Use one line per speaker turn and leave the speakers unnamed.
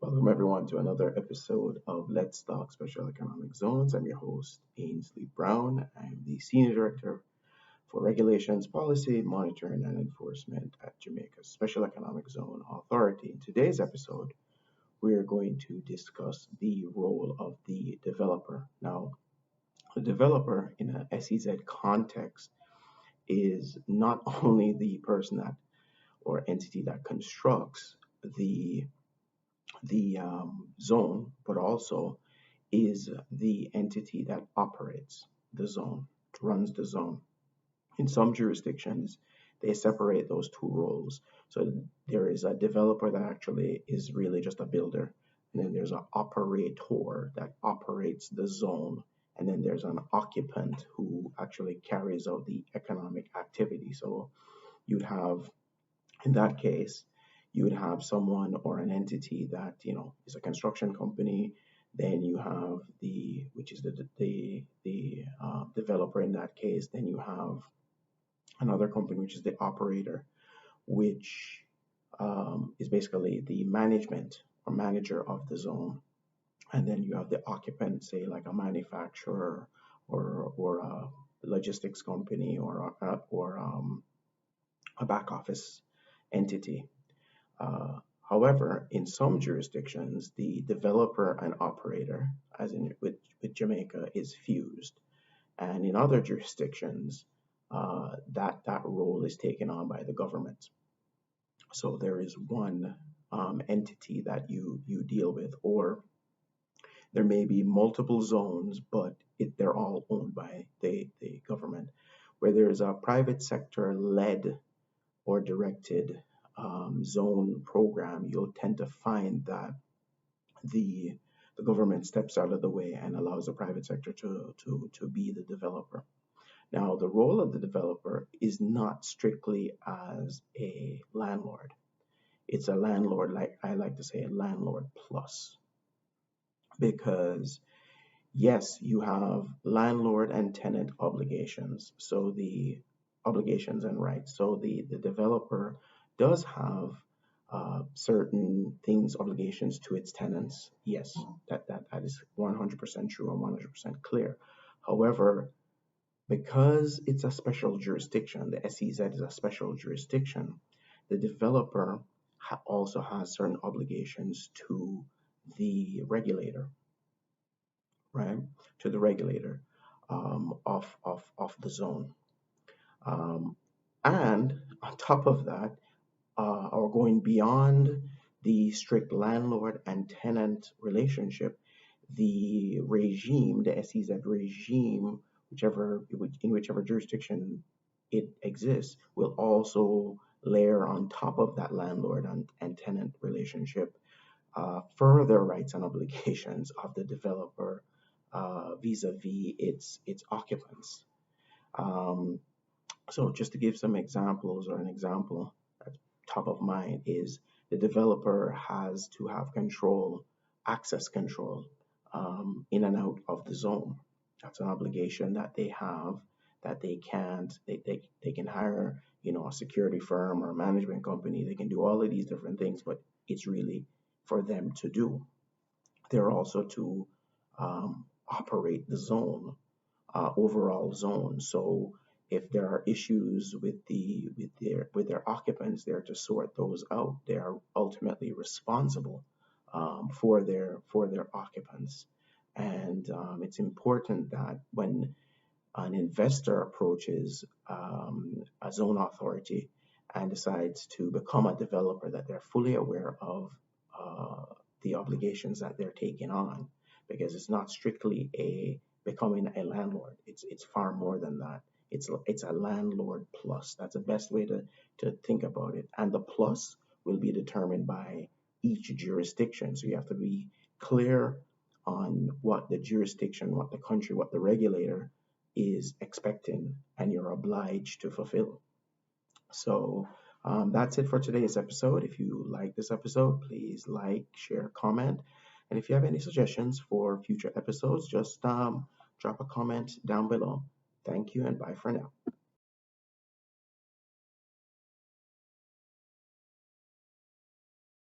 Welcome everyone to another episode of Let's Talk Special Economic Zones. I'm your host, Ainsley Brown. I'm the Senior Director for Regulations, Policy, Monitoring, and Enforcement at Jamaica's Special Economic Zone Authority. In today's episode, we are going to discuss the role of the developer. Now, the developer in a SEZ context is not only the person that or entity that constructs the zone, but also is the entity that operates the zone, runs the zone. In some jurisdictions, they separate those two roles. So there is a developer that actually is really just a builder, and then there's an operator that operates the zone, and then there's an occupant who actually carries out the economic activity. So you'd have, in that case, you would have someone or an entity that is a construction company. Then you have which is the developer in that case. Then you have another company, which is the operator, which is basically the management or manager of the zone. And then you have the occupant, say like a manufacturer or a logistics company or a back office entity. However, in some jurisdictions, the developer and operator, as in with Jamaica, is fused, and in other jurisdictions, that role is taken on by the government. So there is one entity that you deal with, or there may be multiple zones, but they're all owned by the government. Where there is a private sector led or directed zone program, you'll tend to find that the government steps out of the way and allows the private sector to be the developer. Now, the role of the developer is not strictly as a landlord. It's a landlord, like I like to say, a landlord plus. Because yes, you have landlord and tenant obligations. So the obligations and rights. So the developer does have certain things, obligations to its tenants. Yes, that is 100% true and 100% clear. However, because it's a special jurisdiction, the SEZ is a special jurisdiction, the developer also has certain obligations to the regulator, right? To the regulator of the zone. And on top of that, or going beyond the strict landlord and tenant relationship, the regime, the SEZ regime, in whichever jurisdiction it exists, will also layer on top of that landlord and tenant relationship further rights and obligations of the developer vis-a-vis its occupants. Um, so just to give some examples, or an example that's top of mind is the developer has to have control, access control in and out of the zone. That's an obligation that they have, that they can't, they can hire, a security firm or a management company. They can do all of these different things, but it's really for them to do. They're also to operate the zone, overall zone. So if there are issues with their occupants, they're to sort those out. They are ultimately responsible for their occupants, and it's important that when an investor approaches a zone authority and decides to become a developer, that they're fully aware of the obligations that they're taking on, because it's not strictly becoming a landlord. It's far more than that. It's a landlord plus. That's the best way to think about it. And the plus will be determined by each jurisdiction. So you have to be clear on what the jurisdiction, what the country, what the regulator is expecting, and you're obliged to fulfill. So that's it for today's episode. If you like this episode, please like, share, comment. And if you have any suggestions for future episodes, just drop a comment down below. Thank you and bye for now.